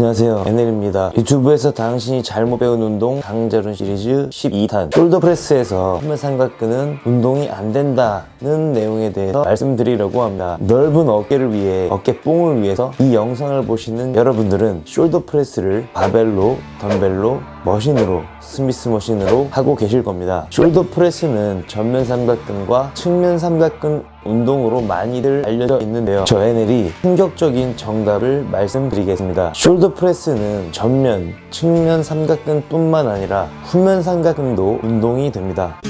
안녕하세요, NL입니다. 유튜브에서 당신이 잘못 배운 운동 강자론 시리즈 12탄 숄더 프레스에서 후면 삼각근은 운동이 안 된다는 내용에 대해서 말씀드리려고 합니다. 넓은 어깨를 위해, 어깨뽕을 위해서 이 영상을 보시는 여러분들은 숄더 프레스를 바벨로, 덤벨로, 머신으로, 스미스 머신으로 하고 계실 겁니다. 숄더 프레스는 전면 삼각근과 측면 삼각근 운동으로 많이들 알려져 있는데요. 저 NL이 충격적인 정답을 말씀드리겠습니다. 숄더 프레스는 전면, 측면 삼각근 뿐만 아니라 후면 삼각근도 운동이 됩니다.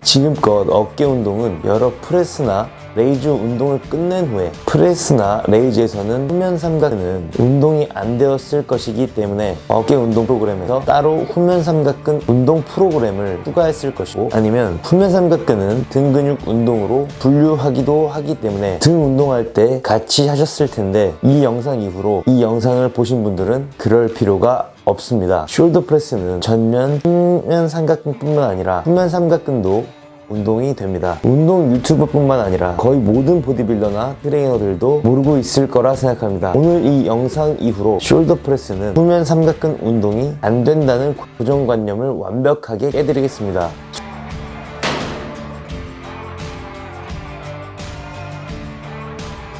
지금껏 어깨 운동은 여러 프레스나 레이즈 운동을 끝낸 후에 프레스나 레이즈에서는 후면 삼각근은 운동이 안 되었을 것이기 때문에 어깨 운동 프로그램에서 따로 후면 삼각근 운동 프로그램을 추가했을 것이고, 아니면 후면 삼각근은 등 근육 운동으로 분류하기도 하기 때문에 등 운동할 때 같이 하셨을 텐데, 이 영상 이후로 이 영상을 보신 분들은 그럴 필요가 없습니다. 숄더 프레스는 전면, 측면 삼각근뿐만 아니라 후면 삼각근도 운동이 됩니다. 운동 유튜버뿐만 아니라 거의 모든 보디빌더나 트레이너들도 모르고 있을 거라 생각합니다. 오늘 이 영상 이후로 숄더 프레스는 후면 삼각근 운동이 안 된다는 고정관념을 완벽하게 깨드리겠습니다.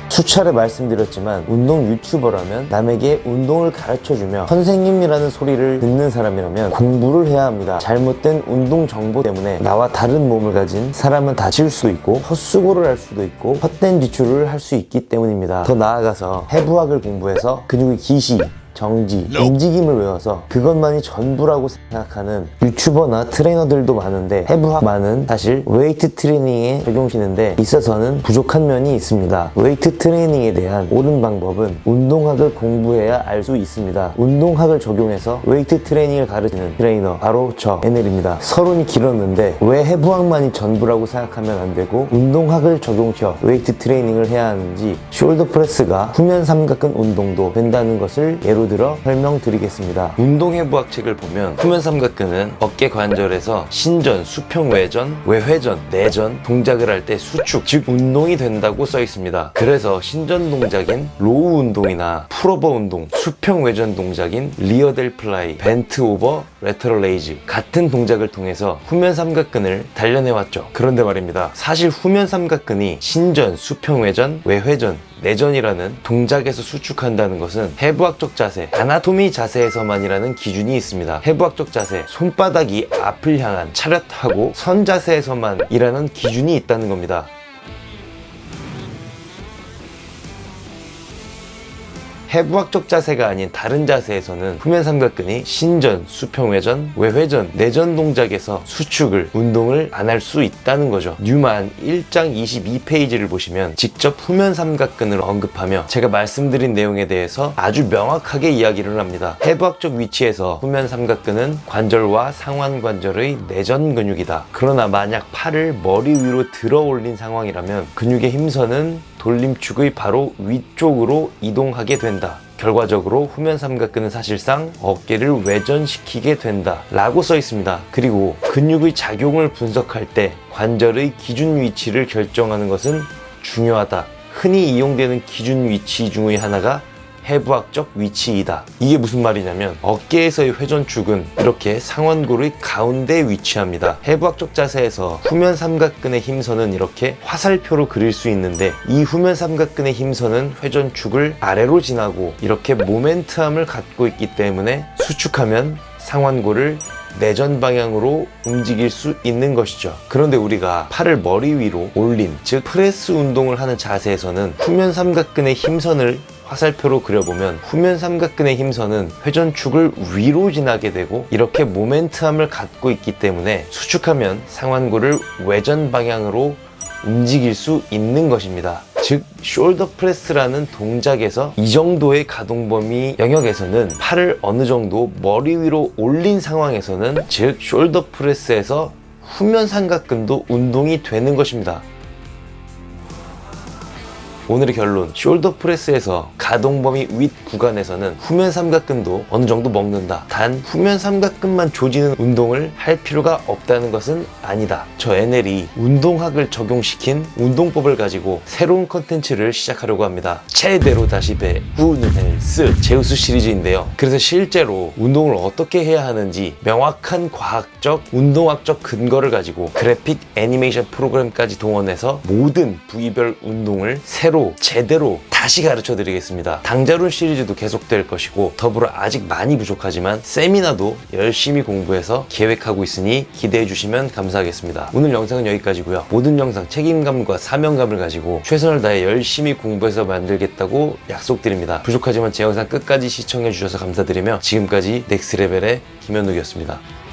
수차례 말씀드렸지만, 운동 유튜버라면 남에게 운동을 가르쳐주며 선생님이라는 소리를 듣는 사람이라면 공부를 해야 합니다. 잘못된 운동 정보 때문에 나와 다른 몸을 가진 사람은 다칠 수도 있고 헛수고를 할 수도 있고 헛된 지출을 할 수 있기 때문입니다. 더 나아가서 해부학을 공부해서 근육의 기시, 정지, 움직임을 외워서 그것만이 전부라고 생각하는 유튜버나 트레이너들도 많은데, 해부학만은 사실 웨이트 트레이닝에 적용시는데 있어서는 부족한 면이 있습니다. 웨이트 트레이닝에 대한 옳은 방법은 운동학을 공부해야 알 수 있습니다. 운동학을 적용해서 웨이트 트레이닝을 가르치는 트레이너, 바로 저 NL입니다. 서론이 길었는데 왜 해부학만이 전부라고 생각하면 안 되고 운동학을 적용시켜 웨이트 트레이닝을 해야 하는지, 숄더 프레스가 후면 삼각근 운동도 된다는 것을 예로 들어 설명드리겠습니다. 운동해부학 책을 보면 후면 삼각근은 어깨 관절에서 신전, 수평 외전, 외회전, 내전 동작을 할 때 수축, 즉 운동이 된다고 써 있습니다. 그래서 신전 동작인 로우 운동이나 풀오버 운동, 수평 외전 동작인 리어 델 플라이, 벤트 오버 레터럴 레이즈 같은 동작을 통해서 후면 삼각근을 단련해왔죠. 그런데 말입니다, 사실 후면 삼각근이 신전, 수평 외전, 외회전, 내전이라는 동작에서 수축한다는 것은 해부학적 자세, 아나토미 자세에서만이라는 기준이 있습니다. 해부학적 자세, 손바닥이 앞을 향한 차렷하고 선 자세에서만이라는 기준이 있다는 겁니다. 해부학적 자세가 아닌 다른 자세에서는 후면 삼각근이 신전, 수평회전, 외회전, 내전 동작에서 수축을, 운동을 안 할 수 있다는 거죠. 뉴만 1장 22페이지를 보시면 직접 후면 삼각근을 언급하며 제가 말씀드린 내용에 대해서 아주 명확하게 이야기를 합니다. 해부학적 위치에서 후면 삼각근은 관절과 상완관절의 내전 근육이다. 그러나 만약 팔을 머리 위로 들어 올린 상황이라면 근육의 힘선은 돌림축의 바로 위쪽으로 이동하게 된다. 결과적으로 후면 삼각근은 사실상 어깨를 외전시키게 된다 라고 써 있습니다. 그리고 근육의 작용을 분석할 때 관절의 기준 위치를 결정하는 것은 중요하다. 흔히 이용되는 기준 위치 중의 하나가 해부학적 위치이다. 이게 무슨 말이냐면, 어깨에서의 회전축은 이렇게 상완골의 가운데에 위치합니다. 해부학적 자세에서 후면 삼각근의 힘선은 이렇게 화살표로 그릴 수 있는데, 이 후면 삼각근의 힘선은 회전축을 아래로 지나고 이렇게 모멘텀을 갖고 있기 때문에 수축하면 상완골을 내전 방향으로 움직일 수 있는 것이죠. 그런데 우리가 팔을 머리 위로 올린, 즉 프레스 운동을 하는 자세에서는 후면 삼각근의 힘선을 화살표로 그려보면 후면 삼각근의 힘선은 회전축을 위로 지나게 되고 이렇게 모멘텀을 갖고 있기 때문에 수축하면 상완골을 외전 방향으로 움직일 수 있는 것입니다. 즉 숄더 프레스라는 동작에서 이 정도의 가동 범위 영역에서는 팔을 어느 정도 머리 위로 올린 상황에서는, 즉 숄더 프레스에서 후면 삼각근도 운동이 되는 것입니다. 오늘의 결론, 숄더 프레스에서 가동 범위 윗 구간에서는 후면 삼각근도 어느 정도 먹는다. 단 후면 삼각근만 조지는 운동을 할 필요가 없다는 것은 아니다. 저 NL이 운동학을 적용시킨 운동법을 가지고 새로운 컨텐츠를 시작하려고 합니다. 제대로 다시 배우는 헬스 제우스 시리즈인데요. 그래서 실제로 운동을 어떻게 해야 하는지 명확한 과학적, 운동학적 근거를 가지고 그래픽 애니메이션 프로그램까지 동원해서 모든 부위별 운동을 새로 제대로 다시 가르쳐 드리겠습니다. 당자룬 시리즈도 계속될 것이고 더불어 아직 많이 부족하지만 세미나도 열심히 공부해서 계획하고 있으니 기대해 주시면 감사하겠습니다. 오늘 영상은 여기까지고요. 모든 영상 책임감과 사명감을 가지고 최선을 다해 열심히 공부해서 만들겠다고 약속드립니다. 부족하지만 제 영상 끝까지 시청해 주셔서 감사드리며 지금까지 넥스레벨의 김현욱이었습니다.